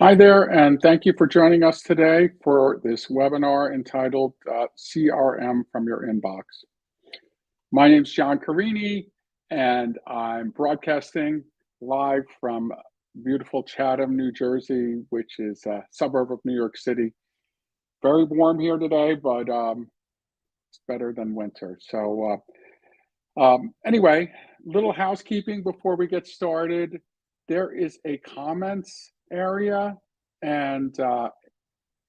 Hi there, and thank you for joining us today for this webinar entitled CRM from Your Inbox. My name is John Carini, and I'm broadcasting live from beautiful Chatham, New Jersey, which is a suburb of New York City. Very warm here today, but it's better than winter. So anyway, little housekeeping before we get started. There is a comments area, and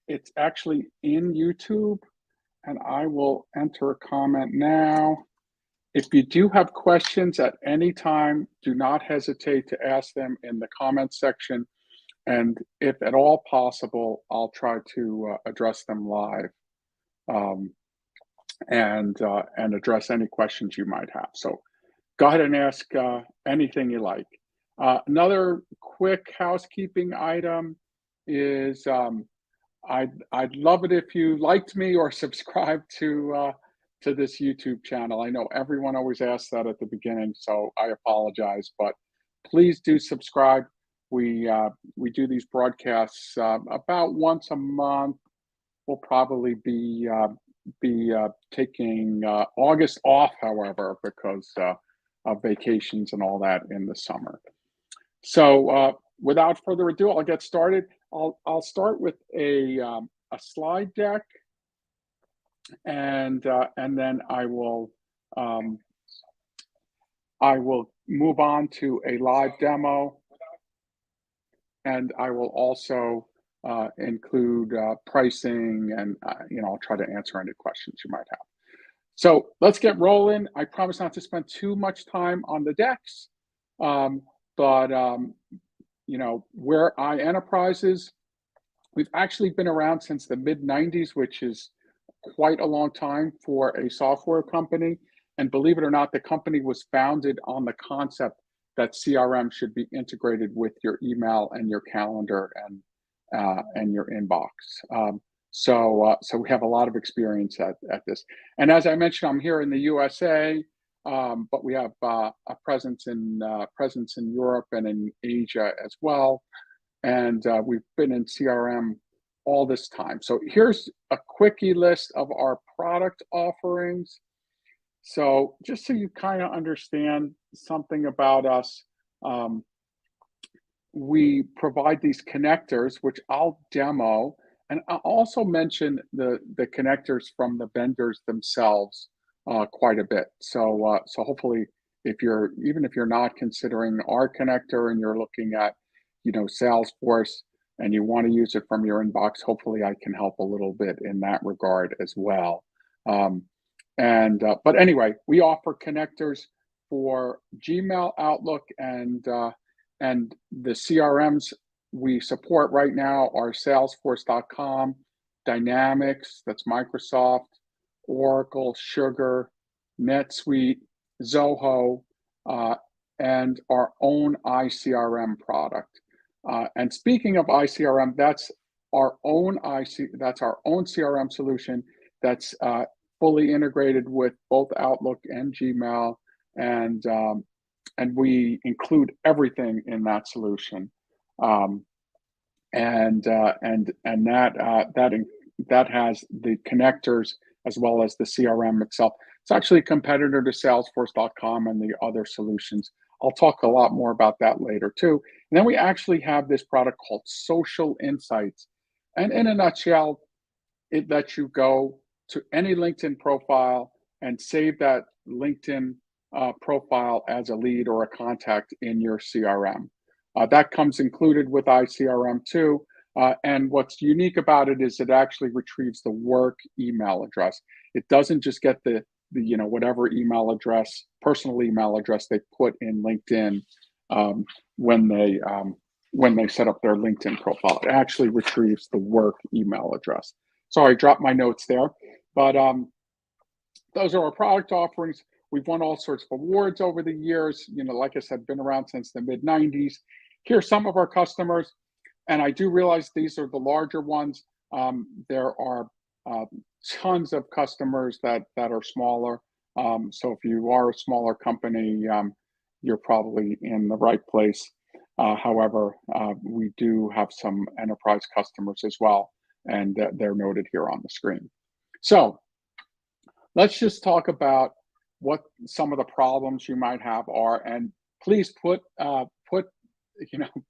it's actually in YouTube, and I will enter a comment now. If you do have questions at any time, do not hesitate to ask them in the comments section, and if at all possible, I'll try to address them live um, and address any questions you might have. So go ahead and ask anything you like. Another quick housekeeping item is I'd love it if you liked me or subscribed to this YouTube channel. I know everyone always asks that at the beginning, so I apologize, but please do subscribe. We do these broadcasts about once a month. We'll probably be taking August off, however, because of vacations and all that in the summer. So without further ado, I'll get started. I'll start with a slide deck, and then I will move on to a live demo, and I will also include pricing, and I'll try to answer any questions you might have. So let's get rolling. I promise not to spend too much time on the decks, but where I Enterprises, we've actually been around since the mid-90s, which is quite a long time for a software company. And believe it or not, the company was founded on the concept that CRM should be integrated with your email and your calendar and your inbox. So we have a lot of experience at this. And as I mentioned, I'm here in the USA, but we have a presence in Europe and in Asia as well. And we've been in CRM all this time. So here's a quickie list of our product offerings. So just so you kind of understand something about us, we provide these connectors, which I'll demo, and I'll also mention the connectors from the vendors themselves quite a bit. So hopefully, even if you're not considering our connector and you're looking at Salesforce and you want to use it from your inbox, hopefully I can help a little bit in that regard as well. But anyway, we offer connectors for Gmail, Outlook, and the CRMs we support right now are Salesforce.com, Dynamics, that's Microsoft, Oracle, Sugar, NetSuite, Zoho, and our own ICRM product. And speaking of ICRM, that's our own CRM solution that's fully integrated with both Outlook and Gmail, and we include everything in that solution. And that has the connectors as well as the CRM itself. It's actually a competitor to Salesforce.com and the other solutions. I'll talk a lot more about that later too. And then we actually have this product called Social Insights. And in a nutshell, it lets you go to any LinkedIn profile and save that LinkedIn profile as a lead or a contact in your CRM. That comes included with ICRM too. And what's unique about it is it actually retrieves the work email address. It doesn't just get the whatever email address, personal email address they put in LinkedIn when they set up their LinkedIn profile. It actually retrieves the work email address. Sorry, I dropped my notes there, but those are our product offerings. We've won all sorts of awards over the years. Like I said, been around since the mid-90s. Here's some of our customers, and I do realize these are the larger ones. There are tons of customers that are smaller. So if you are a smaller company, you're probably in the right place. However, we do have some enterprise customers as well, and they're noted here on the screen. So let's just talk about what some of the problems you might have are, and please put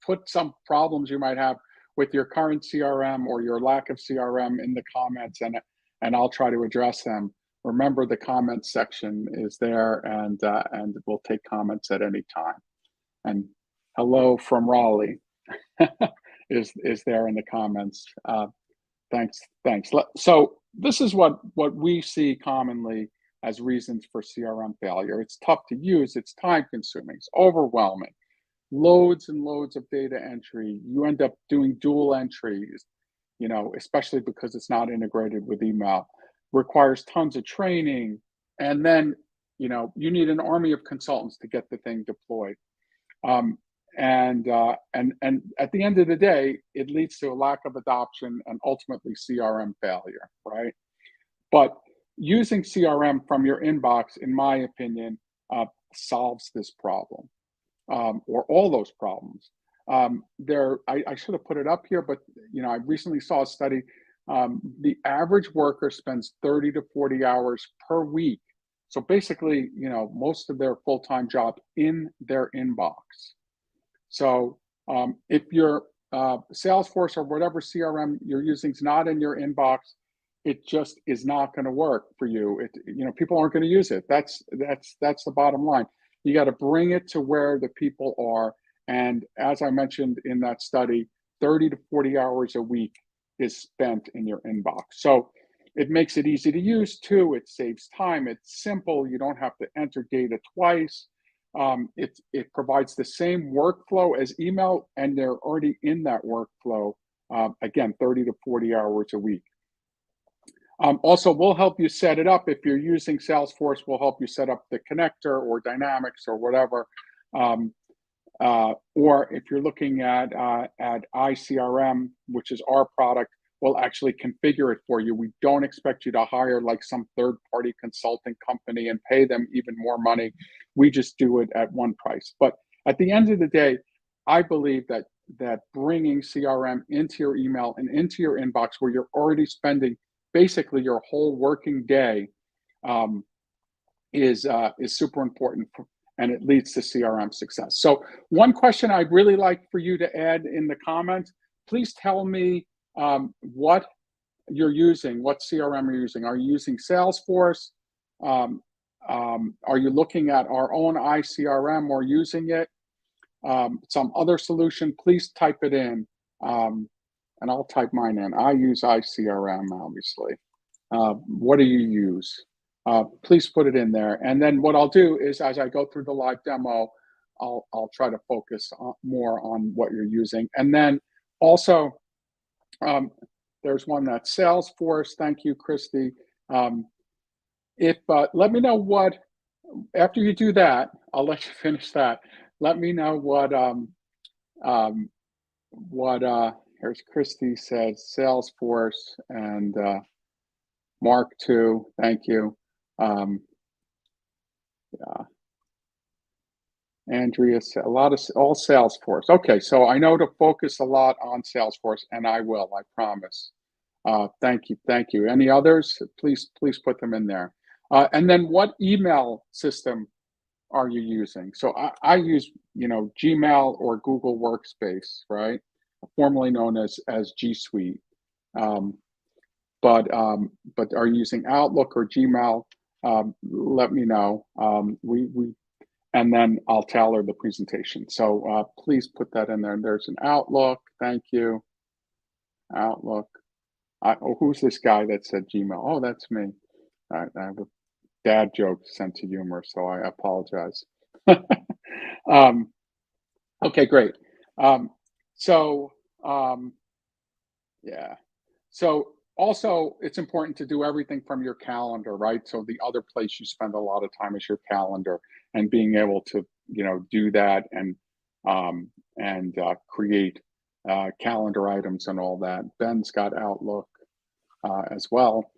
put some problems you might have with your current CRM or your lack of CRM in the comments, and I'll try to address them. Remember, the comments section is there, and we'll take comments at any time. And hello from Raleigh is there in the comments. Thanks. So this is what we see commonly as reasons for CRM failure. It's tough to use, it's time consuming, it's overwhelming, loads and loads of data entry. You end up doing dual entries, especially because it's not integrated with email. Requires tons of training, and then you need an army of consultants to get the thing deployed. And at the end of the day, it leads to a lack of adoption and ultimately CRM failure, right? But using CRM from your inbox, in my opinion, solves this problem, or all those problems. I should have put it up here, but I recently saw a study. The average worker spends 30 to 40 hours per week. So basically, most of their full-time job in their inbox. So if your Salesforce or whatever CRM you're using is not in your inbox, it just is not going to work for you. People aren't going to use it. That's the bottom line. You got to bring it to where the people are. And as I mentioned in that study, 30 to 40 hours a week is spent in your inbox. So it makes it easy to use too. It saves time. It's simple. You don't have to enter data twice. It provides the same workflow as email, and they're already in that workflow. Again, 30 to 40 hours a week. Also, we'll help you set it up. If you're using Salesforce, we'll help you set up the connector or Dynamics or whatever. Or if you're looking at ICRM, which is our product, we'll actually configure it for you. We don't expect you to hire like some third-party consulting company and pay them even more money. We just do it at one price. But at the end of the day, I believe that bringing CRM into your email and into your inbox, where you're already spending basically your whole working day, is super important, and it leads to CRM success. So one question I'd really like for you to add in the comments, please tell me what you're using, what CRM you're using. Are you using Salesforce? Are you looking at our own ICRM or using it? Some other solution, please type it in, and I'll type mine in. I use ICRM, obviously. What do you use? Please put it in there. And then what I'll do is, as I go through the live demo, I'll try to focus more on what you're using. And then also, there's one that's Salesforce. Thank you, Christy. Let me know what, after you do that, I'll let you finish that. Let me know here's Christy says Salesforce, and Mark too. Thank you. Yeah. Andrea, all Salesforce. Okay, so I know to focus a lot on Salesforce, and I will, I promise. Thank you. Any others? Please put them in there. And then what email system are you using? So I use, Gmail or Google Workspace, right? Formerly known as G Suite. But are you using Outlook or Gmail? Let me know. And then I'll tailor the presentation. So please put that in there. And there's an Outlook. Thank you. Outlook. Who's this guy that said Gmail? Oh, that's me. All right, I have a dad joke sense of humor, so I apologize. Okay, great. Yeah. So also, it's important to do everything from your calendar, right? So the other place you spend a lot of time is your calendar, and being able to, do that and create calendar items and all that. Ben's got Outlook as well.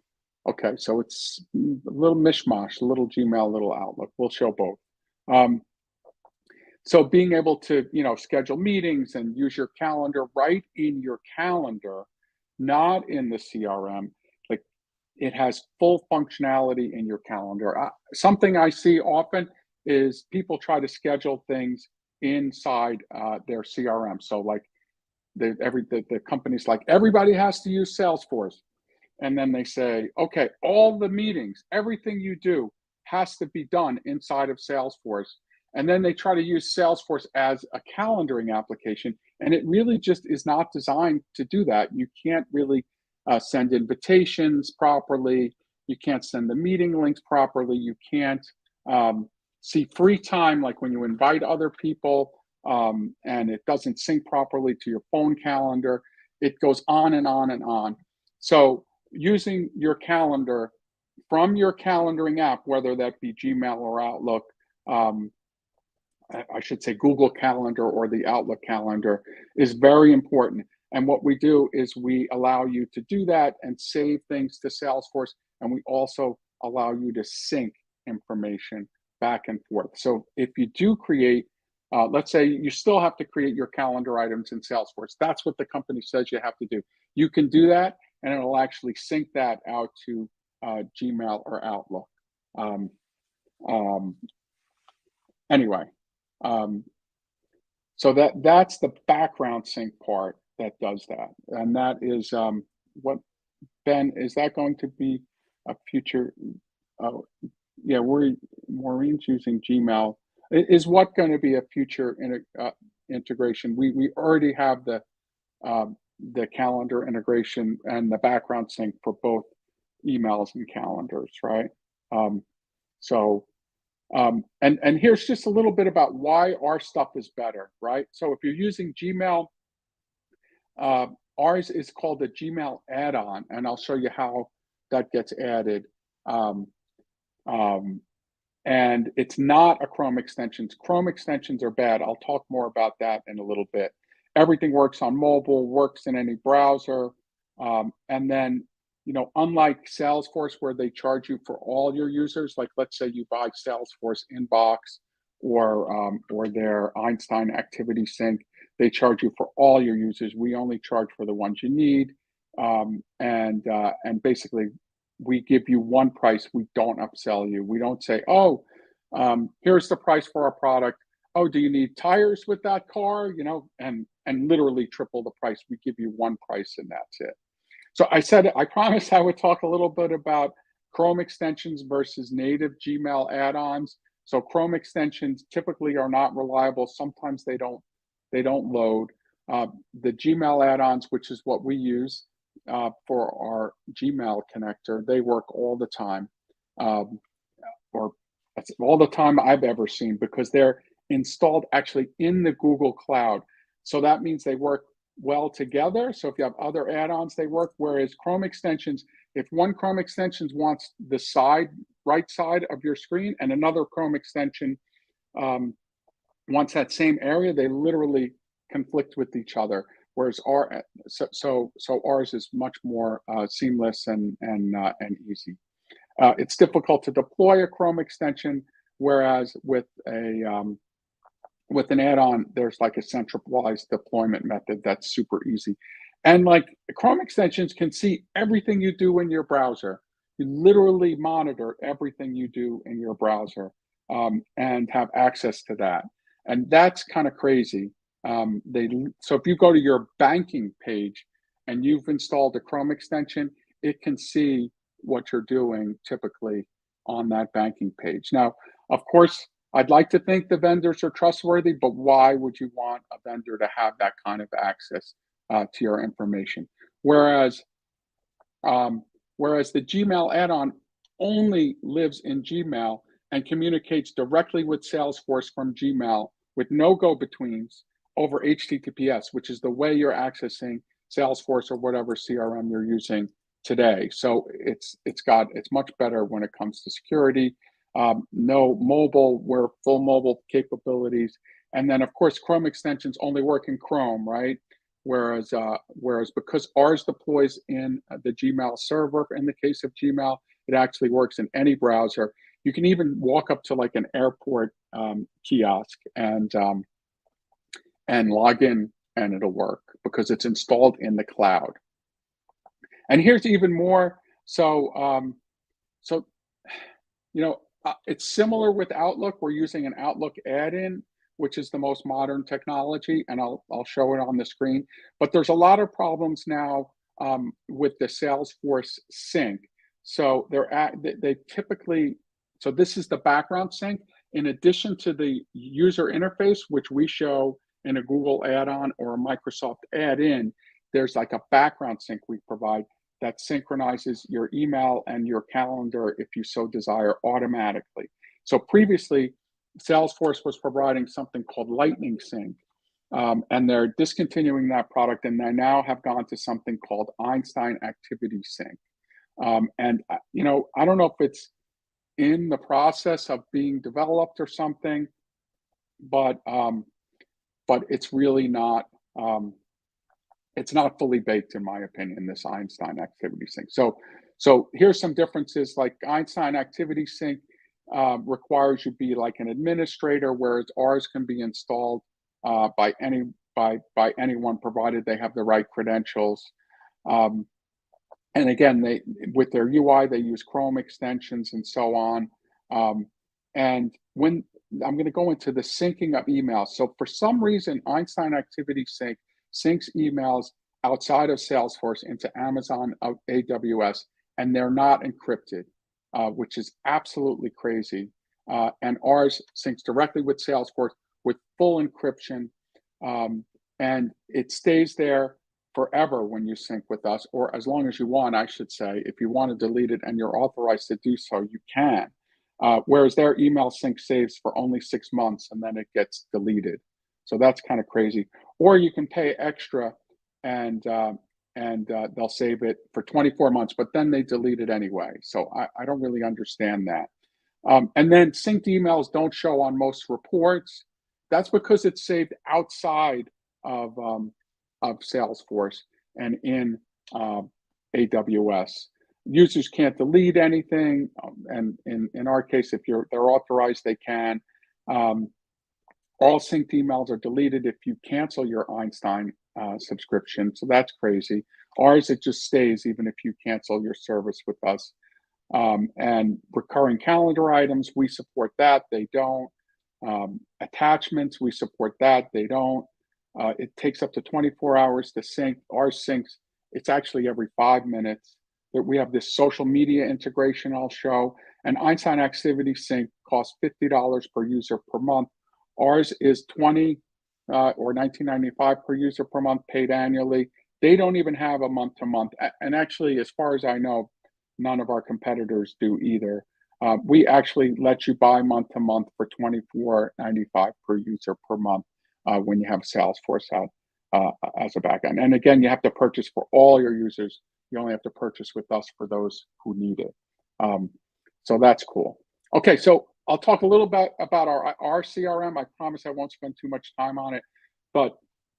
Okay, so it's a little mishmash, a little Gmail, a little Outlook. We'll show both. So being able to, schedule meetings and use your calendar right in your calendar, not in the CRM, like it has full functionality in your calendar. Something I see often is people try to schedule things inside their CRM. So like the company's like everybody has to use Salesforce, and then they say, okay, all the meetings, everything you do has to be done inside of Salesforce. And then they try to use Salesforce as a calendaring application. And it really just is not designed to do that. You can't really send invitations properly. You can't send the meeting links properly. You can't see free time, like when you invite other people and it doesn't sync properly to your phone calendar. It goes on and on and on. So using your calendar from your calendaring app, whether that be Gmail or Outlook, I should say Google Calendar or the Outlook calendar, is very important. And what we do is we allow you to do that and save things to Salesforce. And we also allow you to sync information back and forth. So if you do create, let's say you still have to create your calendar items in Salesforce. That's what the company says you have to do. You can do that, and it'll actually sync that out to Gmail or Outlook. Anyway, so that's the background sync part that does that, and that is what Ben, is that going to be a future? Oh, yeah, Maureen's using Gmail. Is what going to be a future integration? We already have the calendar integration and the background sync for both emails and calendars, right? So and here's just a little bit about why our stuff is better, right? So if you're using Gmail, ours is called the Gmail add-on, and I'll show you how that gets added. And it's not a Chrome extensions. Chrome extensions are bad. I'll talk more about that in a little bit. Everything works on mobile, works in any browser. And then, unlike Salesforce, where they charge you for all your users, like let's say you buy Salesforce Inbox or their Einstein Activity Sync, they charge you for all your users. We only charge for the ones you need. And basically, we give you one price. We don't upsell you. We don't say, oh, here's the price for our product. Oh, do you need tires with that car? And literally triple the price. We give you one price and that's it. So I promised I would talk a little bit about Chrome extensions versus native Gmail add-ons. So Chrome extensions typically are not reliable. Sometimes they don't load. The Gmail add-ons, which is what we use for our Gmail connector, they work all the time, or that's all the time I've ever seen, because they're installed actually in the Google Cloud. So that means they work well together. So if you have other add-ons, they work. Whereas Chrome extensions, if one Chrome extension wants the right side of your screen and another Chrome extension wants that same area, they literally conflict with each other. Whereas ours is much more seamless and easy. It's difficult to deploy a Chrome extension, whereas with an add-on, there's like a centralized deployment method that's super easy. And like Chrome extensions can see everything you do in your browser. You literally monitor everything you do in your browser and have access to that. And that's kind of crazy. So if you go to your banking page and you've installed a Chrome extension, it can see what you're doing typically on that banking page. Now, of course, I'd like to think the vendors are trustworthy, but why would you want a vendor to have that kind of access to your information? Whereas the Gmail add-on only lives in Gmail and communicates directly with Salesforce from Gmail with no go-betweens over HTTPS, which is the way you're accessing Salesforce or whatever CRM you're using today. So it's much better when it comes to security. No mobile, we're full mobile capabilities. And then of course, Chrome extensions only work in Chrome, right? Whereas because ours deploys in the Gmail server, in the case of Gmail, it actually works in any browser. You can even walk up to like an airport kiosk and log in, and it'll work because it's installed in the cloud. And here's even more. So it's similar with Outlook. We're using an Outlook add-in, which is the most modern technology, and I'll show it on the screen. But there's a lot of problems now with the Salesforce sync. So they typically, so this is the background sync. In addition to the user interface, which we show in a Google add-on or a Microsoft add-in, there's like a background sync we provide that synchronizes your email and your calendar, if you so desire, automatically. So previously, Salesforce was providing something called Lightning Sync, and they're discontinuing that product, and they now have gone to something called Einstein Activity Sync. I don't know if it's in the process of being developed or something, but it's really not. It's not fully baked, in my opinion, this Einstein Activity Sync. So here's some differences. Like Einstein Activity Sync requires you be like an administrator, whereas ours can be installed by anyone, provided they have the right credentials. And again, with their UI, they use Chrome extensions and so on. And when I'm going to go into the syncing of emails. So for some reason, Einstein Activity Sync syncs emails outside of Salesforce into Amazon AWS, and they're not encrypted, which is absolutely crazy. And ours syncs directly with Salesforce with full encryption, and it stays there forever when you sync with us, or as long as you want, I should say. If you want to delete it and you're authorized to do so, you can. Whereas their email sync saves for only 6 months and then it gets deleted. So that's kind of crazy. Or you can pay extra and they'll save it for 24 months, but then they delete it anyway. So I don't really understand that. And then synced emails don't show on most reports. That's because it's saved outside of Salesforce and in AWS. Users can't delete anything, and in our case, if they're authorized, they can. All synced emails are deleted if you cancel your Einstein subscription, so that's crazy. Ours, it just stays even if you cancel your service with us. And recurring calendar items, we support that, they don't. Attachments, we support that, they don't. It takes up to 24 hours to sync. Ours syncs, it's actually every 5 minutes. We have this social media integration I'll show, and Einstein Activity Sync costs $50 per user per month. Ours is $20 or $19.95 per user per month, paid annually. They don't even have a month-to-month, and actually, as far as I know, none of our competitors do either. We actually let you buy month-to-month for $24.95 per user per month when you have Salesforce out as a backend. And again, you have to purchase for all your users. You only have to purchase with us for those who need it. So that's cool. Okay, so I'll talk a little bit about our CRM. I promise I won't spend too much time on it, but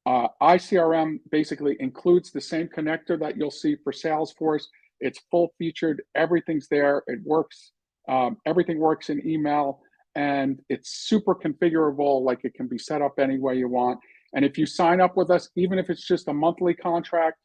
ICRM basically includes the same connector that you'll see for Salesforce. It's full featured, everything's there, it works, everything works in email, and it's super configurable, like it can be set up any way you want. And if you sign up with us, even if it's just a monthly contract,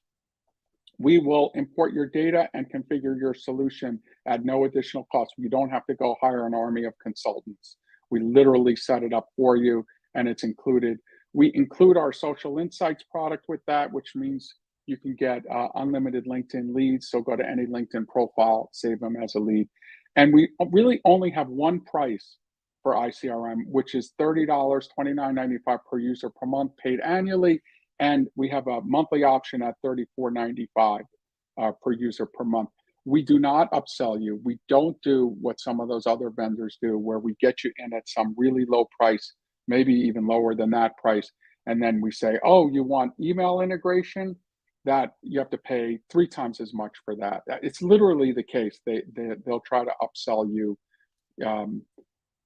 we will import your data and configure your solution at no additional cost. You don't have to go hire an army of consultants. We literally set it up for you, and it's included. We include our social insights product with that, which means you can get unlimited LinkedIn leads. So go to any LinkedIn profile, save them as a lead. And we really only have one price for ICRM, which is $30, $29.95 per user per month, paid annually. And we have a monthly option at $34.95 per user per month. We do not upsell you. We don't do what some of those other vendors do, where we get you in at some really low price, maybe even lower than that price. And then we say, oh, you want email integration? That you have to pay 3 times as much for that. It's literally the case. They'll try to upsell you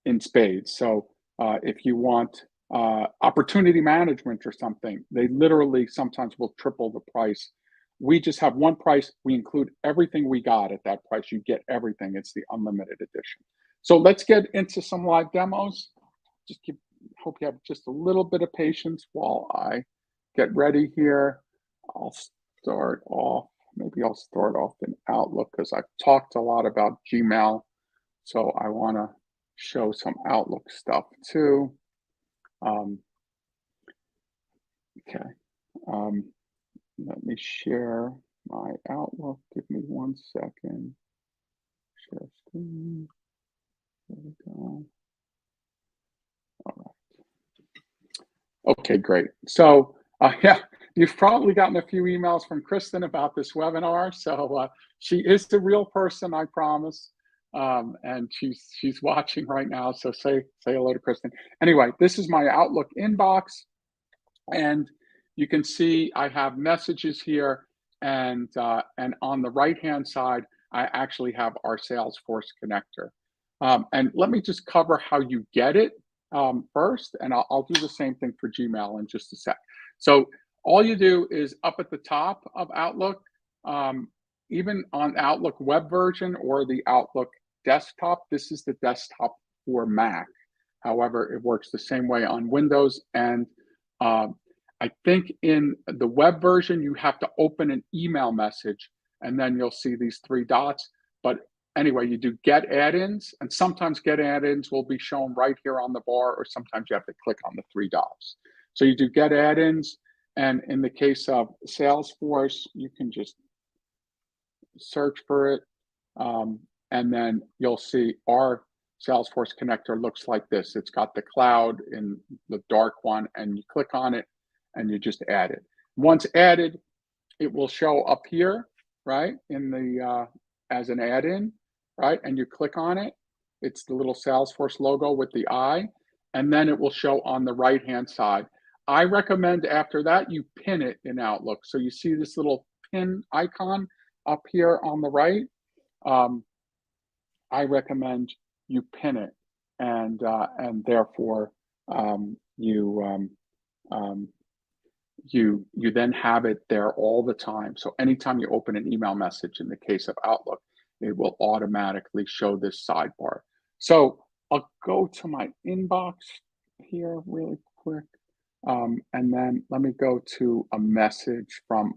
in spades. So if you want opportunity management or something, they literally sometimes will triple the price. We just have one price. We include everything we got at that price. You get everything. It's the unlimited edition. So let's get into some live demos. Hope you have just a little bit of patience while I get ready here. I'll start off, maybe I'll start off in Outlook because I've talked a lot about Gmail. So I want to show some Outlook stuff too. Okay. Let me share my Outlook. Give me 1 second. Share screen. There we go. All right. Okay, great. So, yeah, you've probably gotten a few emails from Kristen about this webinar. So she is the real person, I promise. And she's watching right now. So say hello to Kristen. Anyway, this is my Outlook inbox. And you can see I have messages here, and on the right-hand side, I actually have our Salesforce connector. And let me just cover how you get it first, and I'll do the same thing for Gmail in just a sec. So all you do is up at the top of Outlook, even on Outlook web version or the Outlook desktop, this is the desktop for Mac. However, it works the same way on Windows, and I think in the web version, you have to open an email message, and then you'll see these 3 dots. But anyway, you do get add-ins, and sometimes get add-ins will be shown right here on the bar, or sometimes you have to click on the 3 dots. So you do get add-ins, and in the case of Salesforce, you can just search for it, and then you'll see our Salesforce connector looks like this. It's got the cloud in the dark one, and you click on it, and you just add it. Once added, it will show up here, right, in the as an add-in, right? And you click on it. It's the little Salesforce logo with the eye, and then it will show on the right-hand side. I recommend after that you pin it in Outlook. So you see this little pin icon up here on the right. I recommend you pin it, and therefore you then have it there all the time. So anytime you open an email message, in the case of Outlook, it will automatically show this sidebar. So I'll go to my inbox here really quick, and then let me go to a message from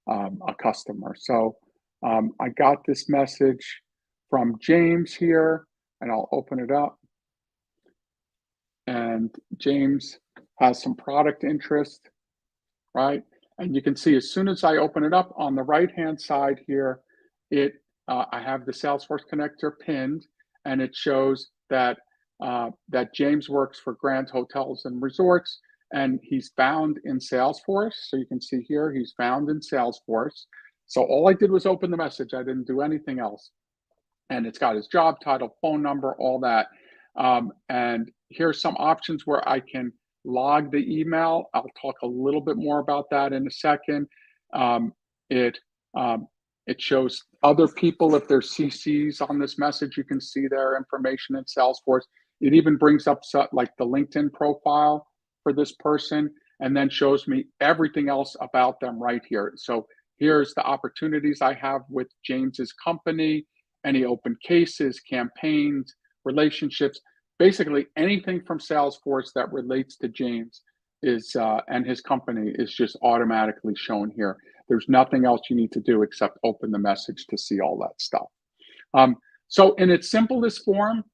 a customer. So I got this message from James here, and I'll open it up. And James has some product interest, right? And you can see as soon as I open it up on the right-hand side here, I have the Salesforce connector pinned, and it shows that that James works for Grand Hotels and Resorts, and he's found in Salesforce. So you can see here, he's found in Salesforce. So all I did was open the message. I didn't do anything else. And it's got his job title, phone number, all that. And here's some options where I can log the email. I'll talk a little bit more about that in a second. It shows other people, if there's CCs on this message, you can see their information in Salesforce. It even brings up like the LinkedIn profile for this person, and then shows me everything else about them right here. So here's the opportunities I have with James's company, any open cases, campaigns, relationships, basically anything from Salesforce that relates to James is and his company is just automatically shown here. There's nothing else you need to do except open the message to see all that stuff. So in its simplest form,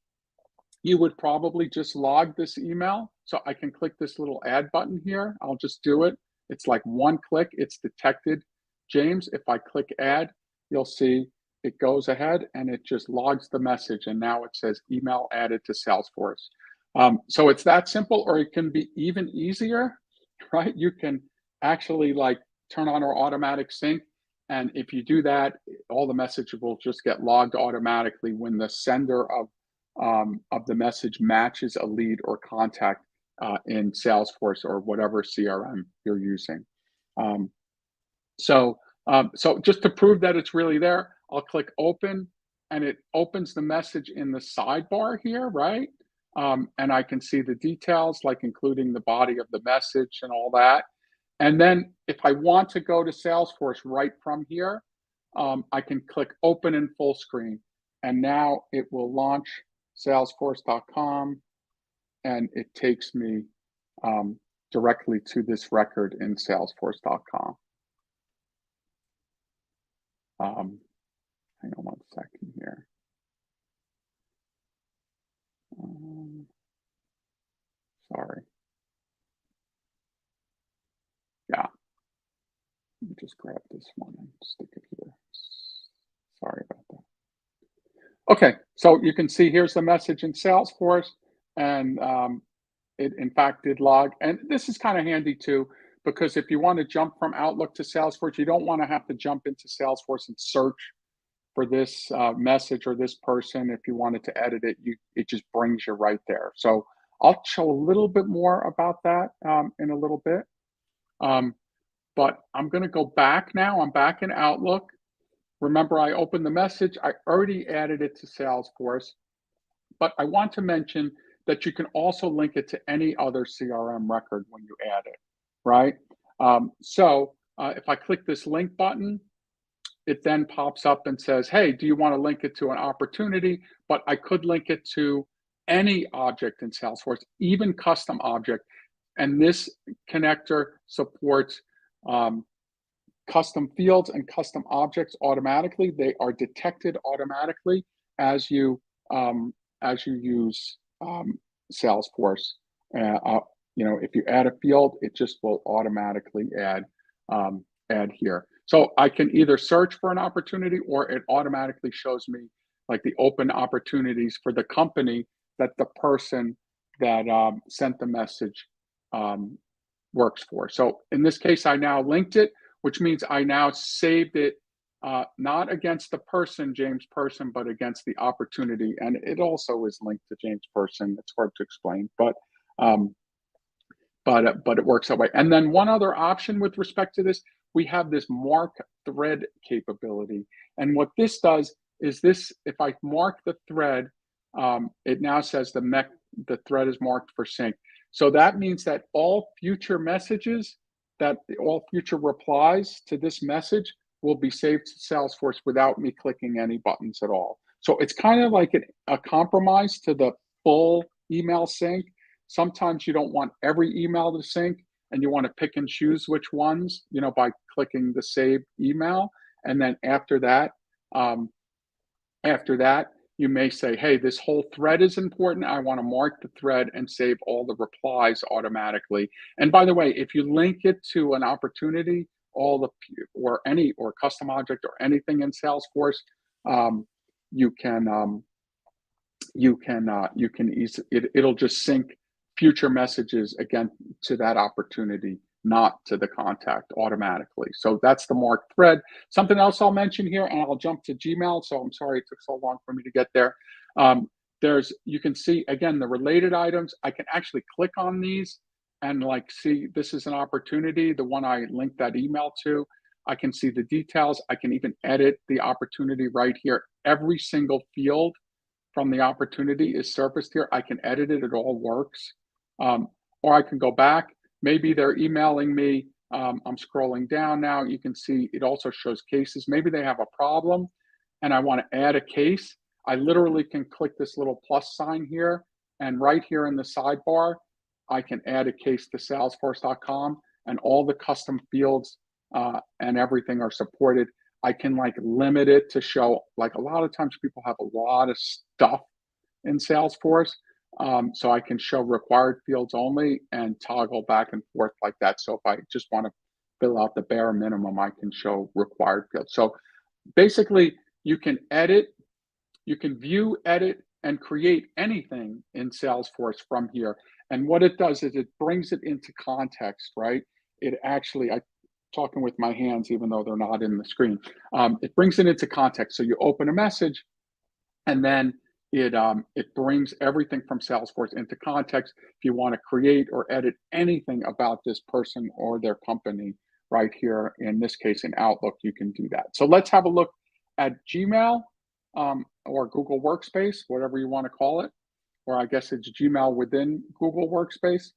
you would probably just log this email. So I can click this little add button here. I'll just do it. It's like 1 click. It's detected James. If I click add, you'll see it goes ahead and it just logs the message. And now it says email added to Salesforce. So it's that simple, or it can be even easier, right? You can actually like turn on our automatic sync. And if you do that, all the messages will just get logged automatically when the sender of the message matches a lead or contact in Salesforce or whatever CRM you're using. So just to prove that it's really there, I'll click open, and it opens the message in the sidebar here, right? And I can see the details, like including the body of the message and all that. And then if I want to go to Salesforce right from here, I can click open in full screen, and now it will launch salesforce.com, and it takes me directly to this record in salesforce.com. Hang on one second here. Sorry. Yeah. Let me just grab this one and stick it here. Sorry about that. Okay, so you can see here's the message in Salesforce, and it in fact did log. And this is kind of handy too, because if you want to jump from Outlook to Salesforce, you don't want to have to jump into Salesforce and search for this message or this person. If you wanted to edit it, it just brings you right there. So I'll show a little bit more about that in a little bit. But I'm going to go back now. I'm back in Outlook. Remember, I opened the message. I already added it to Salesforce, but I want to mention that you can also link it to any other CRM record when you add it, right? If I click this link button, it then pops up and says, hey, do you want to link it to an opportunity? But I could link it to any object in Salesforce, even custom object. And this connector supports custom fields and custom objects automatically. They are detected automatically as you use Salesforce. If you add a field, it just will automatically add here. So I can either search for an opportunity, or it automatically shows me like the open opportunities for the company that the person that sent the message works for. So in this case, I now linked it, which means I now saved it not against the person, James Person, but against the opportunity. And it also is linked to James Person. It's hard to explain, but it works that way. And then one other option with respect to this, we have this mark thread capability. And what this does is this, if I mark the thread, it now says the thread is marked for sync. So that means that all future messages, all future replies to this message will be saved to Salesforce without me clicking any buttons at all. So it's kind of like a compromise to the full email sync. Sometimes you don't want every email to sync, and you want to pick and choose which ones, by clicking the save email. And then after that, you may say, hey, this whole thread is important. I want to mark the thread and save all the replies automatically. And by the way, if you link it to an opportunity, or custom object or anything in Salesforce, it'll just sync future messages again to that opportunity, not to the contact automatically. So that's the marked thread. Something else I'll mention here, and I'll jump to Gmail. So I'm sorry it took so long for me to get there. You can see again the related items. I can actually click on these and see this is an opportunity, the one I linked that email to. I can see the details. I can even edit the opportunity right here. Every single field from the opportunity is surfaced here. I can edit it. It all works. Or I can go back. Maybe they're emailing me. I'm scrolling down now. You can see it also shows cases. Maybe they have a problem and I want to add a case. I literally can click this little plus sign here, and right here in the sidebar, I can add a case to salesforce.com, and all the custom fields and everything are supported. I can limit it to show, a lot of times people have a lot of stuff in Salesforce. So I can show required fields only and toggle back and forth like that. So if I just want to fill out the bare minimum, I can show required fields. So basically you can edit, you can view, edit, and create anything in Salesforce from here. And what it does is it brings it into context, right? It actually, I'm talking with my hands, even though they're not in the screen. It brings it into context. So you open a message, and then it brings everything from Salesforce into context. If you want to create or edit anything about this person or their company right here, in this case in Outlook, you can do that. So let's have a look at Gmail or Google Workspace, whatever you want to call it, or I guess it's Gmail within Google Workspace.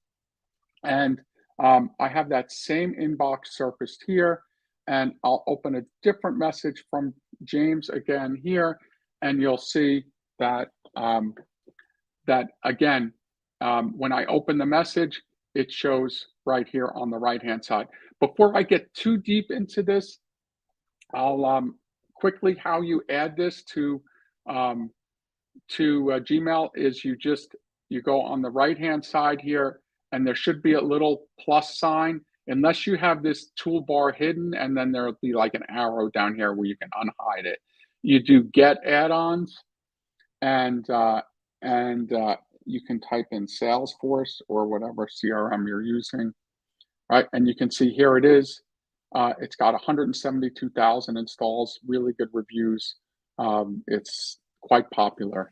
And I have that same inbox surfaced here, and I'll open a different message from James again here, and you'll see that that again, when I open the message, it shows right here on the right-hand side. Before I get too deep into this, I'll quickly how you add this um, to Gmail is you go on the right-hand side here, and there should be a little plus sign, unless you have this toolbar hidden, and then there'll be like an arrow down here where you can unhide it. You do get add-ons, and you can type in Salesforce or whatever CRM you're using, right? And you can see here it is. It's got 172,000 installs, really good reviews. It's quite popular,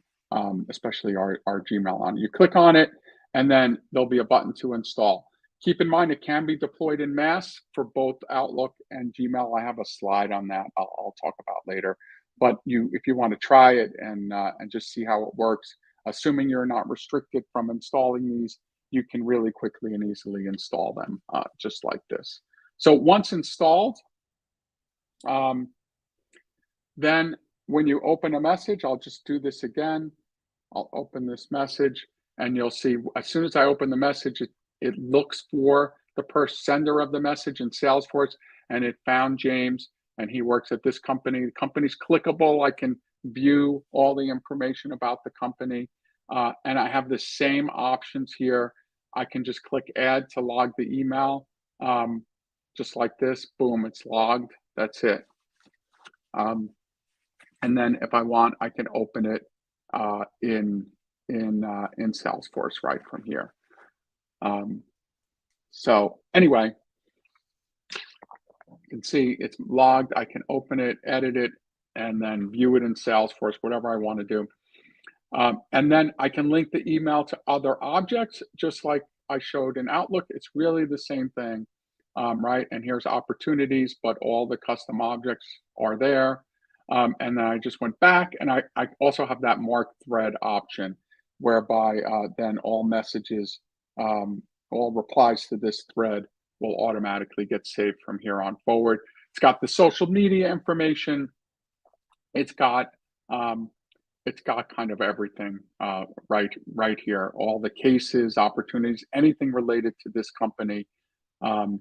especially our Gmail on. You click on it, and then there'll be a button to install. Keep in mind, it can be deployed in mass for both Outlook and Gmail. I have a slide on that I'll talk about later. But if you want to try it and just see how it works, assuming you're not restricted from installing these, you can really quickly and easily install them just like this. So once installed, then when you open a message, I'll just do this again. I'll open this message, and you'll see as soon as I open the message, it looks for the sender of the message in Salesforce, and it found James, and he works at this company. The company's clickable. I can view all the information about the company, and I have the same options here. I can just click add to log the email, just like this. Boom, it's logged. That's it. And then if I want, I can open it in Salesforce right from here. So anyway, you can see it's logged. I can open it, edit it, and then view it in Salesforce, whatever I want to do. And then I can link the email to other objects, just like I showed in Outlook. It's really the same thing, right? And here's opportunities, but all the custom objects are there. And then I just went back, and I also have that mark thread option, whereby then all messages, all replies to this thread will automatically get saved from here on forward. It's got the social media information. It's got kind of everything right here. All the cases, opportunities, anything related to this company. And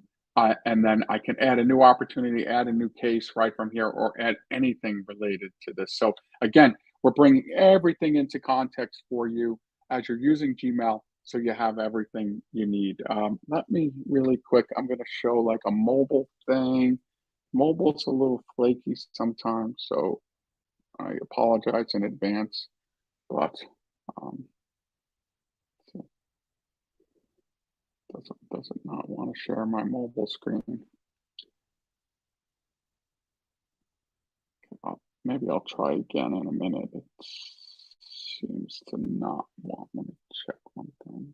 then I can add a new opportunity, add a new case right from here, or add anything related to this. So again, we're bringing everything into context for you as you're using Gmail, so you have everything you need. Let me really quick, I'm going to show like a mobile thing. Mobile's a little flaky sometimes, so I apologize in advance, but does it not want to share my mobile screen? Maybe I'll try again in a minute. It seems to not want. Let me check one thing.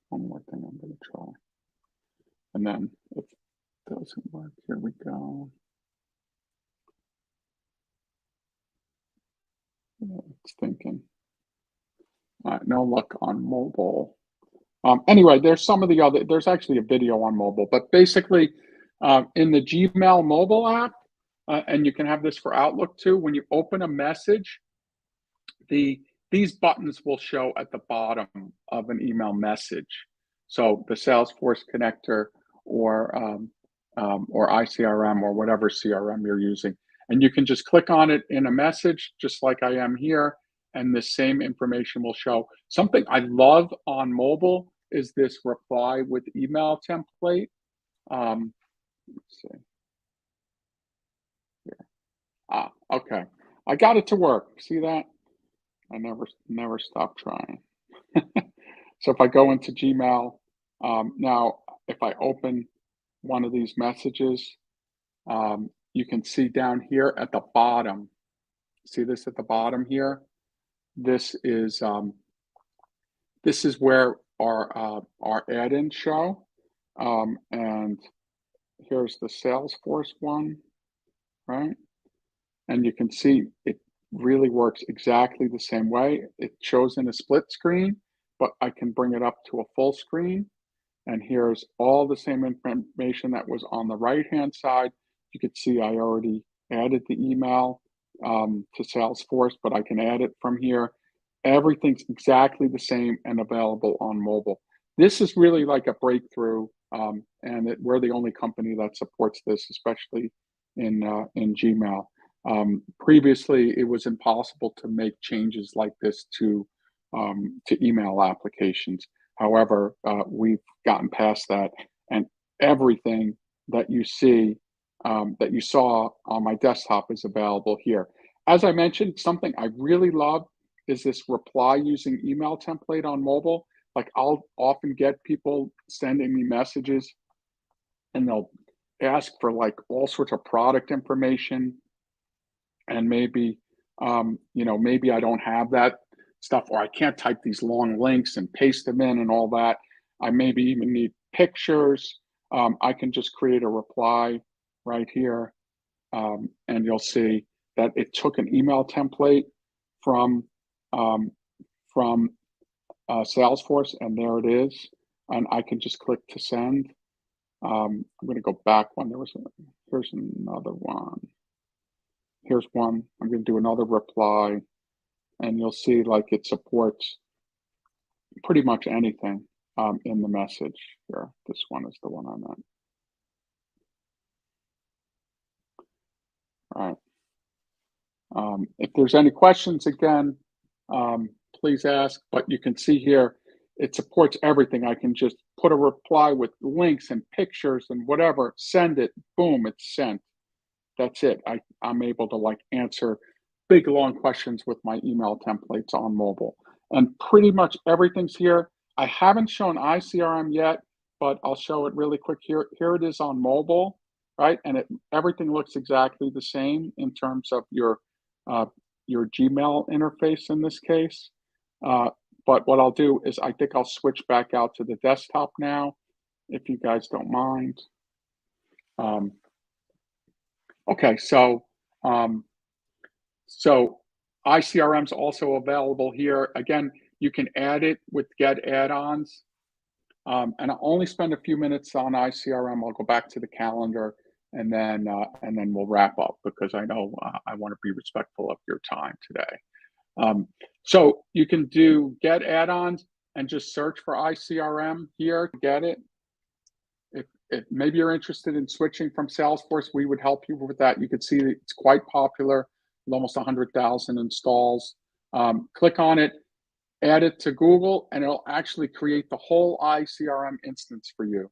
One more thing I'm going to try. And then if it doesn't work, here we go. It's thinking. No luck on mobile. Anyway, there's some of the other, there's actually a video on mobile, but basically in the Gmail mobile app, and you can have this for Outlook too, when you open a message, these buttons will show at the bottom of an email message. So the Salesforce connector or ICRM or whatever CRM you're using. And you can just click on it in a message, just like I am here, and the same information will show. Something I love on mobile is this reply with email template. Let's see. Here. Okay. I got it to work. See that? I never stop trying. So if I go into Gmail, now if I open one of these messages, you can see down here at the bottom, see this at the bottom here? This is where our add-ins show, and here's the Salesforce one, right? And you can see it really works exactly the same way. It shows in a split screen, but I can bring it up to a full screen. And here's all the same information that was on the right-hand side. You could see I already added the email to Salesforce, but I can add it from here. Everything's exactly the same and available on mobile. This is really like a breakthrough, and we're the only company that supports this, especially in Gmail. Previously, it was impossible to make changes like this to email applications. However, we've gotten past that, and everything that you see that you saw on my desktop is available here. As I mentioned, something I really love is this reply using email template on mobile. Like I'll often get people sending me messages and they'll ask for like all sorts of product information and maybe maybe I don't have that stuff or I can't type these long links and paste them in and all that. I maybe even need pictures. I can just create a reply right here, and you'll see that it took an email template from um, from Salesforce, and there it is. And I can just click to send. I'm going to go back one. Here's another one. Here's one. I'm going to do another reply, and you'll see like it supports pretty much anything in the message here. This one is the one I meant. All right. If there's any questions, again, please ask. But you can see here, it supports everything. I can just put a reply with links and pictures and whatever, send it, boom, it's sent. That's it. I'm able to like answer big long questions with my email templates on mobile. And pretty much everything's here. I haven't shown ICRM yet, but I'll show it really quick here. Here it is on mobile, right? And everything looks exactly the same in terms of uh, your Gmail interface in this case. But what I'll do is I think I'll switch back out to the desktop now, if you guys don't mind. Um, okay, um, so ICRM is also available here. Again, you can add it with get add-ons. And I'll only spend a few minutes on ICRM. I'll go back to the calendar and then we'll wrap up because I know I want to be respectful of your time today. So you can do get add-ons and just search for ICRM here to get it. If maybe you're interested in switching from Salesforce, we would help you with that. You can see that it's quite popular with almost 100,000 installs. Click on it, add it to Google, and it'll actually create the whole ICRM instance for you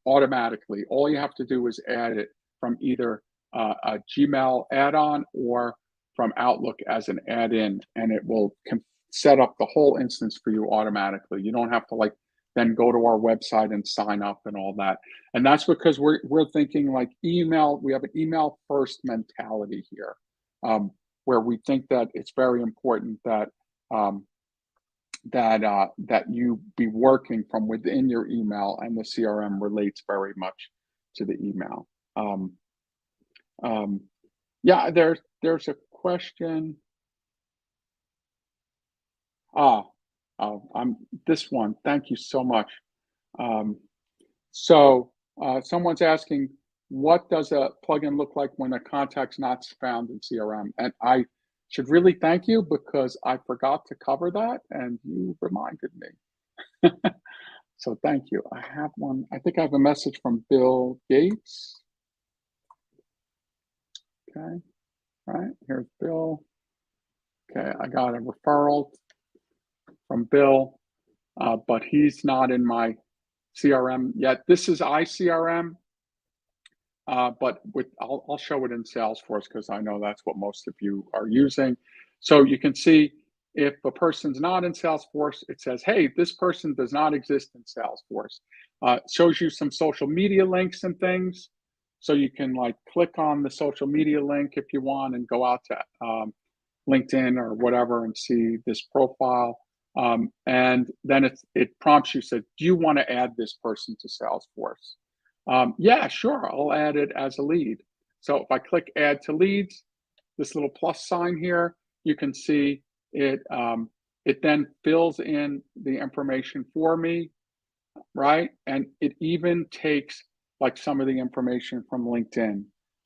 automatically. All you have to do is add it from either a Gmail add-on or from Outlook as an add-in, and it will set up the whole instance for you automatically. You don't have to like then go to our website and sign up and all that. And that's because we're thinking like email. We have an email first mentality here, where we think that it's very important that um, that you be working from within your email, and the CRM relates very much to the email. Um, yeah, there's a question. Ah, I'm this one. Thank you so much. Um, someone's asking, what does a plugin look like when a contact's not found in CRM? And I should really thank you because I forgot to cover that, and you reminded me. So thank you. I have one. I think I have a message from Bill Gates. Okay, right, here's Bill. Okay, I got a referral from Bill, but he's not in my CRM yet. This is ICRM, but I'll show it in Salesforce because I know that's what most of you are using. So you can see if a person's not in Salesforce, it says, hey, this person does not exist in Salesforce. Shows you some social media links and things. So you can like click on the social media link if you want and go out to LinkedIn or whatever and see this profile. And then it prompts you, said, do you want to add this person to Salesforce? Yeah, sure, I'll add it as a lead. So if I click add to leads, this little plus sign here, you can see it, it then fills in the information for me, right? And it even takes like some of the information from LinkedIn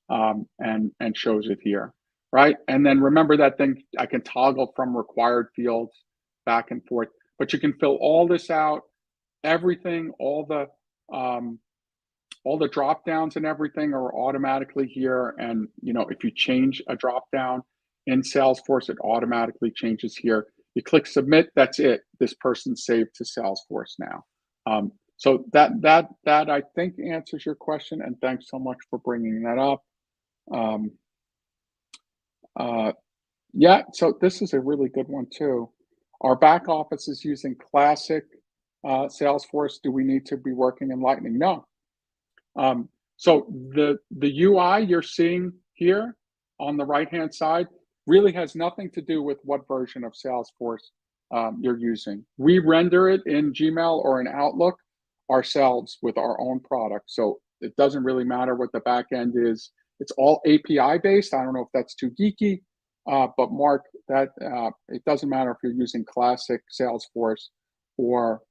and shows it here. right? And then remember that thing, I can toggle from required fields back and forth, but you can fill all this out, everything, all the drop downs and everything are automatically here. And if you change a drop down in Salesforce, it automatically changes here. You click submit, that's it. This person's saved to Salesforce now. So that I think answers your question, and thanks so much for bringing that up. Yeah, so this is a really good one too. Our back office is using classic Salesforce. Do we need to be working in Lightning? No. So the UI you're seeing here on the right-hand side really has nothing to do with what version of Salesforce you're using. We render it in Gmail or in Outlook ourselves with our own product. So it doesn't really matter what the back end is. It's all API based. I don't know if that's too geeky, but Mark, that it doesn't matter if you're using classic Salesforce or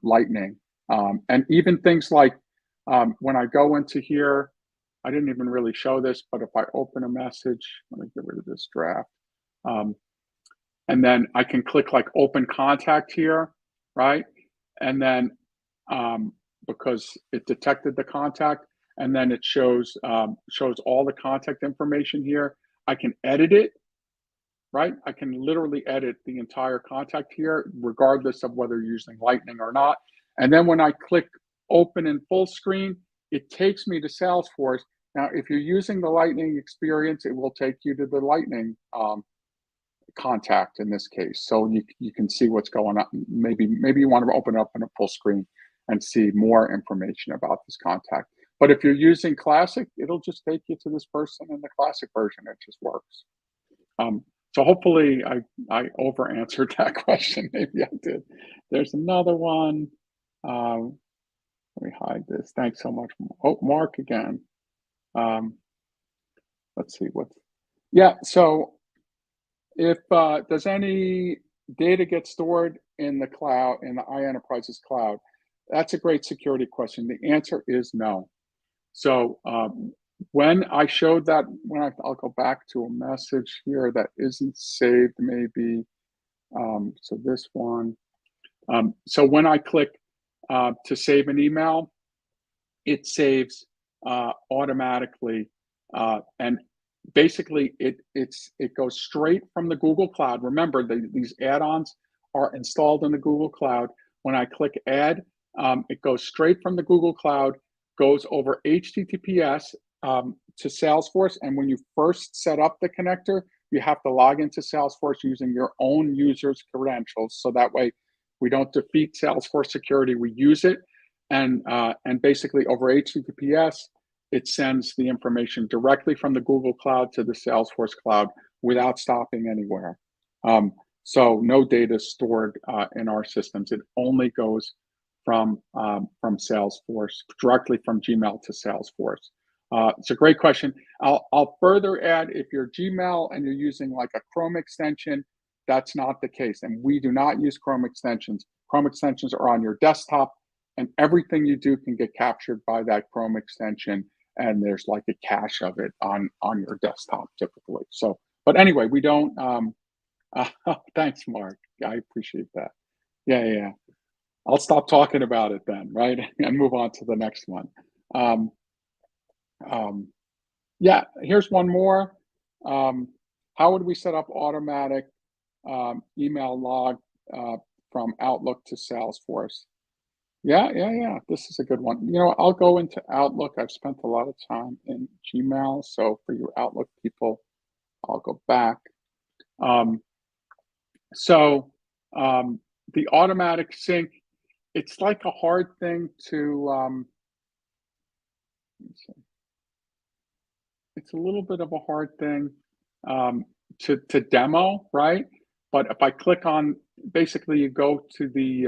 Lightning. And even things like when I go into here, I didn't even really show this, but if I open a message, let me get rid of this draft. And then I can click like open contact here, right? And then because it detected the contact, and then it shows all the contact information here. I can edit it, right? I can literally edit the entire contact here, regardless of whether you're using Lightning or not. And then when I click open in full screen, it takes me to Salesforce. Now, if you're using the Lightning experience, it will take you to the Lightning contact in this case. So you can see what's going on. Maybe you want to open it up in a full screen and see more information about this contact. But if you're using Classic, it'll just take you to this person in the Classic version. It just works. So hopefully I over answered that question. Maybe I did. There's another one. Let me hide this. Thanks so much. Oh, Mark again. Let's see yeah. So if does any data get stored in the cloud, in the iEnterprise's cloud? That's a great security question. The answer is no. So when I showed that, I'll go back to a message here that isn't saved, maybe. So this one. So when I click to save an email, it saves automatically, and basically it goes straight from the Google Cloud. Remember, these add-ons are installed in the Google Cloud. When I click add, it goes straight from the Google Cloud, goes over HTTPS to Salesforce. And when you first set up the connector, you have to log into Salesforce using your own user's credentials. So that way we don't defeat Salesforce security, we use it. And basically over HTTPS, it sends the information directly from the Google Cloud to the Salesforce cloud without stopping anywhere. So no data stored in our systems. It only goes from Salesforce, directly from Gmail to Salesforce. It's a great question. I'll further add, if you're Gmail and you're using like a Chrome extension, that's not the case. And we do not use Chrome extensions. Chrome extensions are on your desktop, and everything you do can get captured by that Chrome extension. And there's like a cache of it on your desktop typically. So, but anyway, we don't. Thanks, Mark. I appreciate that. Yeah. I'll stop talking about it then, right? And move on to the next one. Yeah, here's one more. How would we set up automatic email log from Outlook to Salesforce? Yeah. This is a good one. I'll go into Outlook. I've spent a lot of time in Gmail. So for you Outlook people, I'll go back. The automatic sync, it's like a hard thing to, it's a little bit of a hard thing to demo, right? But if I click on, basically you go to the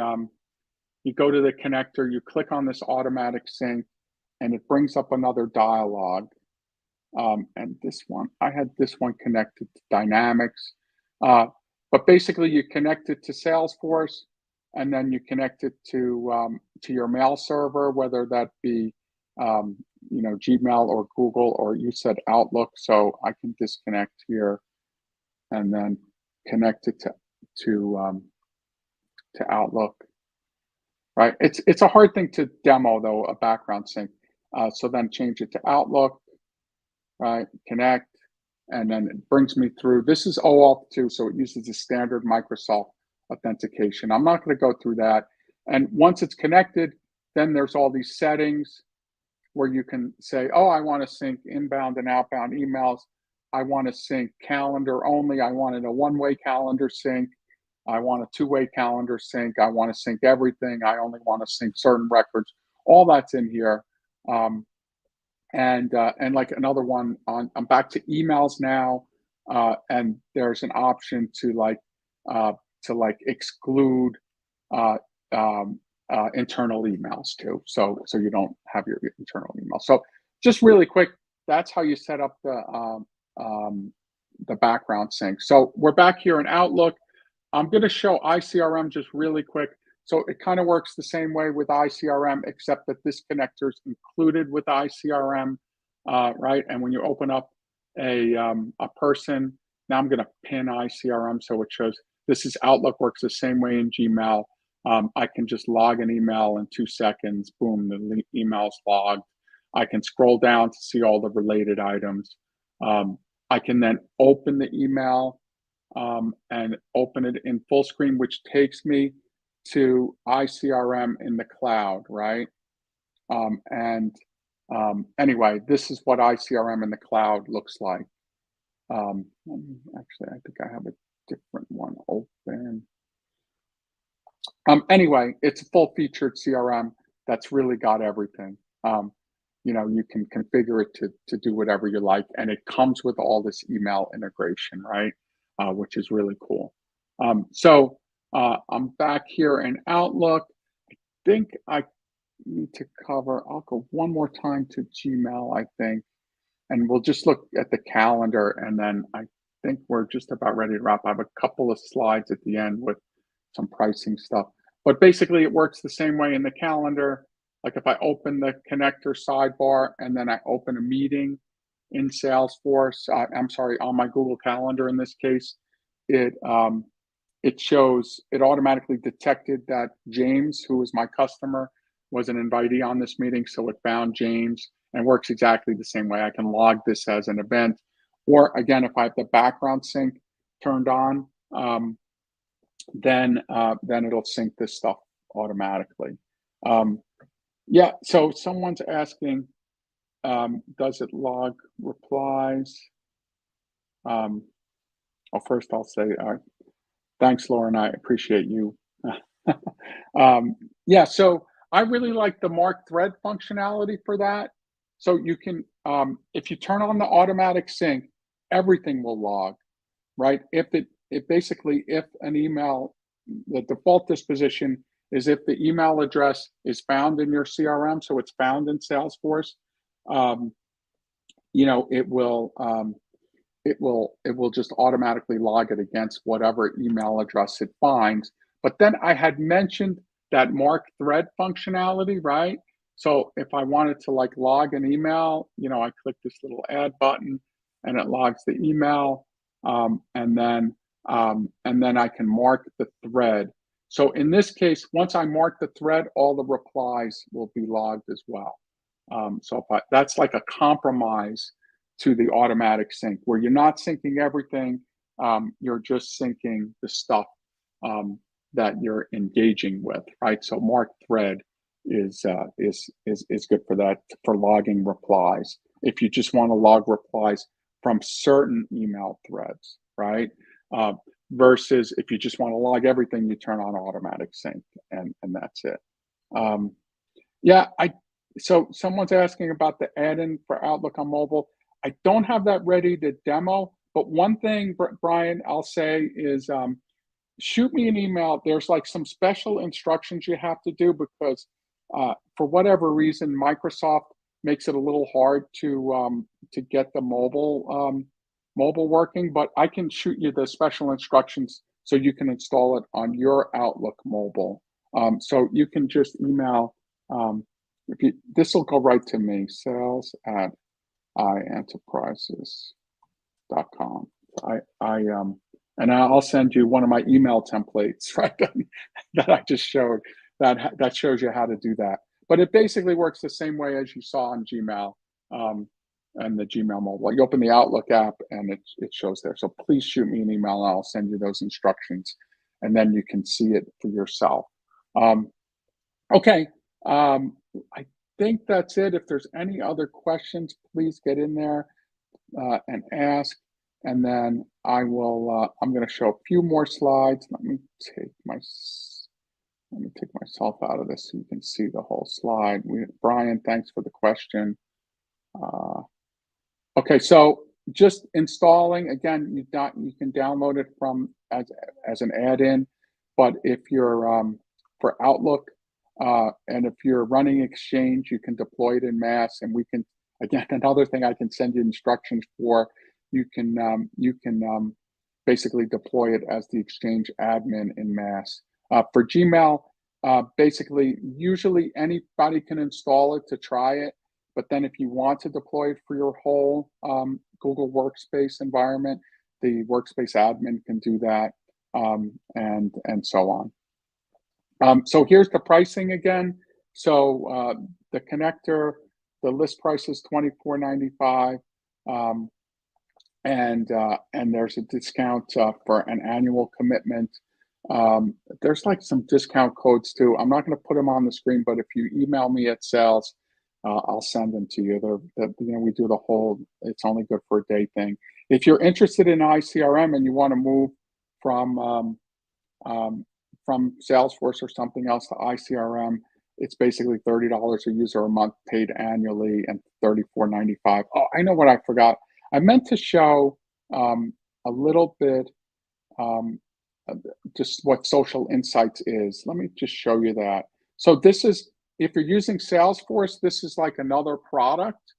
connector, you click on this automatic sync, and it brings up another dialog. And this one, I had this one connected to Dynamics. But basically you connect it to Salesforce, and then you connect it to your mail server, whether that be Gmail or Google, or you said Outlook, so I can disconnect here and then connect it to Outlook. Right, it's a hard thing to demo though, a background sync. So then change it to Outlook, right? Connect, and then it brings me through. This is OAuth 2, so it uses the standard Microsoft authentication. I'm not going to go through that. And once it's connected, then there's all these settings where you can say, oh, I want to sync inbound and outbound emails. I want to sync calendar only. I wanted a one-way calendar sync. I want a two-way calendar sync. I want to sync everything. I only want to sync certain records. All that's in here. And like another one I'm back to emails now, and there's an option to exclude internal emails too, so you don't have your internal email. So just really quick, that's how you set up the background sync. So we're back here in Outlook. I'm going to show ICRM just really quick. So it kind of works the same way with ICRM, except that this connector is included with ICRM, right? And when you open up a person, now I'm going to pin ICRM so it shows this is Outlook, works the same way in Gmail. I can just log an email in 2 seconds. Boom, the email's logged. I can scroll down to see all the related items. I can then open the email and open it in full screen, which takes me to ICRM in the cloud, right? Anyway, this is what ICRM in the cloud looks like. Actually, I think I have a different one open. Anyway, it's a full-featured CRM that's really got everything. You can configure it to do whatever you like, and it comes with all this email integration, right? Which is really cool. So I'm back here in Outlook. I think I need to cover, I'll go one more time to Gmail, I think, and we'll just look at the calendar, and then I think we're just about ready to wrap. I have a couple of slides at the end with some pricing stuff, but basically it works the same way in the calendar. Like if I open the connector sidebar and then I open a meeting in Salesforce, I'm sorry, on my Google Calendar in this case, it shows, it automatically detected that James, who was my customer, was an invitee on this meeting, so it found James, and works exactly the same way. I can log this as an event, or again, if I have the background sync turned on, then it'll sync this stuff automatically. Yeah, so someone's asking, does it log replies? Well, first I'll say, thanks, Lauren, I appreciate you. Yeah, so I really like the mark thread functionality for that. So you can, if you turn on the automatic sync, everything will log, right? If an email, the default disposition is if the email address is found in your CRM, so it's found in Salesforce, it will just automatically log it against whatever email address it finds. But then I had mentioned that mark thread functionality, right? So if I wanted to log an email, I click this little add button and it logs the email, and then I can mark the thread. So in this case, once I mark the thread, all the replies will be logged as well. So that's like a compromise to the automatic sync, where you're not syncing everything, you're just syncing the stuff that you're engaging with, right? So mark thread is good for that, for logging replies. If you just want to log replies from certain email threads, right? Versus if you just want to log everything, you turn on automatic sync, and that's it. Yeah, so someone's asking about the add-in for Outlook on mobile. I don't have that ready to demo, but one thing, Brian, I'll say is shoot me an email. There's some special instructions you have to do because for whatever reason, Microsoft makes it a little hard to get the mobile working, but I can shoot you the special instructions so you can install it on your Outlook mobile. So you can just email this will go right to me, sales@ienterprises.com. And I'll send you one of my email templates, right? That I just showed that shows you how to do that. But it basically works the same way as you saw on Gmail and the Gmail mobile. You open the Outlook app and it shows there. So please shoot me an email and I'll send you those instructions, and then you can see it for yourself. Okay, I think that's it. If there's any other questions, please get in there and ask. And then I'm going to show a few more slides. Let me take myself out of this so you can see the whole slide. Brian, thanks for the question. Okay, so just installing, again, you can download it from as an add-in, but if you're for Outlook and if you're running Exchange, you can deploy it in mass, and we can, again, another thing I can send you instructions for. You can basically deploy it as the Exchange admin in mass. For Gmail, basically, usually anybody can install it to try it. But then if you want to deploy it for your whole Google Workspace environment, the Workspace admin can do that, and so on. So here's the pricing again. So the connector, the list price is $24.95, and there's a discount for an annual commitment. There's like some discount codes too. I'm not going to put them on the screen, but if you email me at sales, I'll send them to you. We do the whole, it's only good for a day thing. If you're interested in ICRM and you want to move from Salesforce or something else to ICRM, it's basically $30 a user a month paid annually and $34.95. Oh, I know what I forgot. I meant to show a little bit just what Social Insights is. Let me just show you that. So this is, if you're using Salesforce, this is like another product.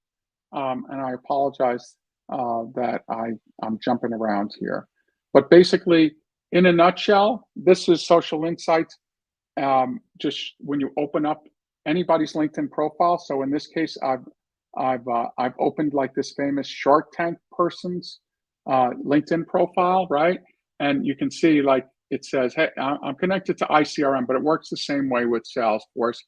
And I apologize that I'm jumping around here. But basically, in a nutshell, this is Social Insights. Just when you open up anybody's LinkedIn profile. So in this case, I've opened like this famous Shark Tank person's LinkedIn profile, right? And you can see like it says, hey, I'm connected to ICRM, but it works the same way with Salesforce.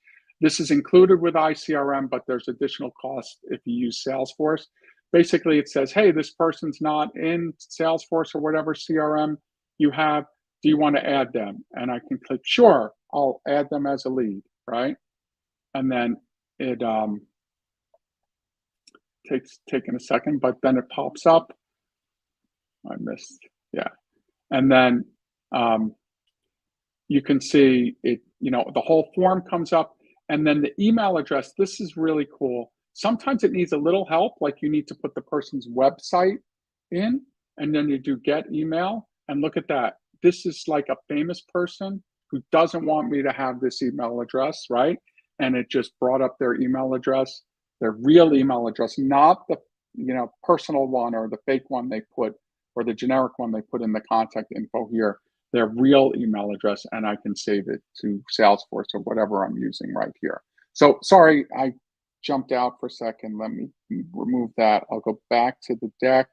This is included with ICRM, but there's additional costs if you use Salesforce. Basically, it says, hey, this person's not in Salesforce or whatever CRM you have. Do you want to add them? And I can click, sure, I'll add them as a lead, right? And then it taking a second, but then it pops up. I missed, yeah. And then you can see it, the whole form comes up, and then the email address. This is really cool. Sometimes it needs a little help, like you need to put the person's website in, and then you do get email, and look at that. This is like a famous person who doesn't want me to have this email address, right? And it just brought up their email address, their real email address, not the personal one or the fake one they put, or the generic one they put in the contact info here, their real email address, and I can save it to Salesforce or whatever I'm using right here. So sorry, I jumped out for a second. Let me remove that. I'll go back to the deck.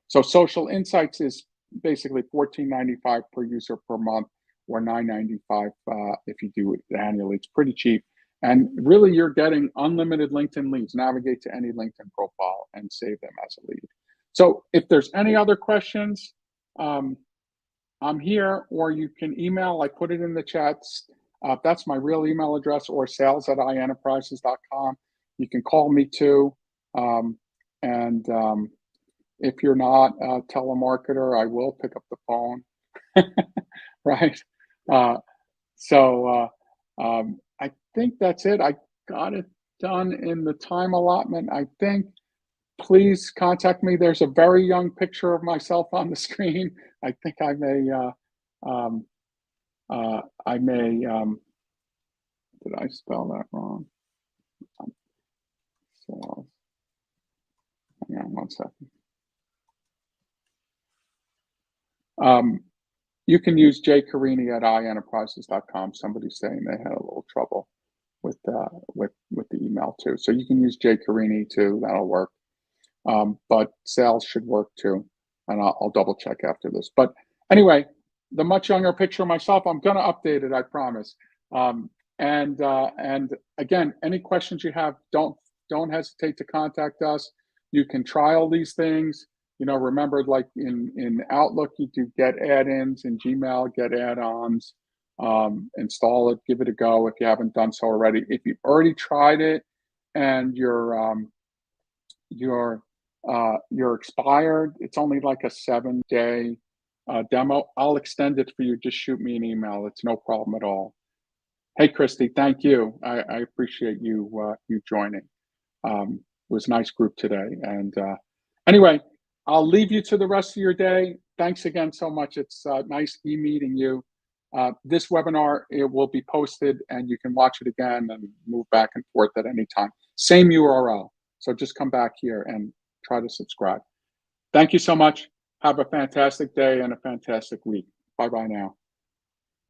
So Social Insights is basically $14.95 per user per month, or $9.95 if you do it annually. It's pretty cheap. And really, you're getting unlimited LinkedIn leads. Navigate to any LinkedIn profile and save them as a lead. So if there's any other questions, I'm here, or you can email. I put it in the chats. That's my real email address, or sales@ienterprises.com. You can call me too. If you're not a telemarketer, I will pick up the phone, right? I think that's it. I got it done in the time allotment, I think. Please contact me. There's a very young picture of myself on the screen. I think I may, did I spell that wrong? So, hang on one second. You can use jcarini@ienterprises.com. Somebody's saying they had a little trouble with email too. So you can use J Carini too. That'll work. But sales should work too. And I'll double check after this. But anyway, the much younger picture of myself, I'm going to update it, I promise. And again, any questions you have, don't hesitate to contact us. You can trial these things. Remember, like in Outlook, you do get add-ins. In Gmail, get add-ons. Install it, give it a go if you haven't done so already. If you've already tried it and you're expired, it's only like a 7-day demo. I'll extend it for you. Just shoot me an email. It's no problem at all. Hey, Christy, thank you. I appreciate you joining. It was a nice group today. And anyway, I'll leave you to the rest of your day. Thanks again so much. It's nice meeting you. This webinar, it will be posted and you can watch it again and move back and forth at any time. Same URL. So just come back here and try to subscribe. Thank you so much. Have a fantastic day and a fantastic week. Bye-bye now.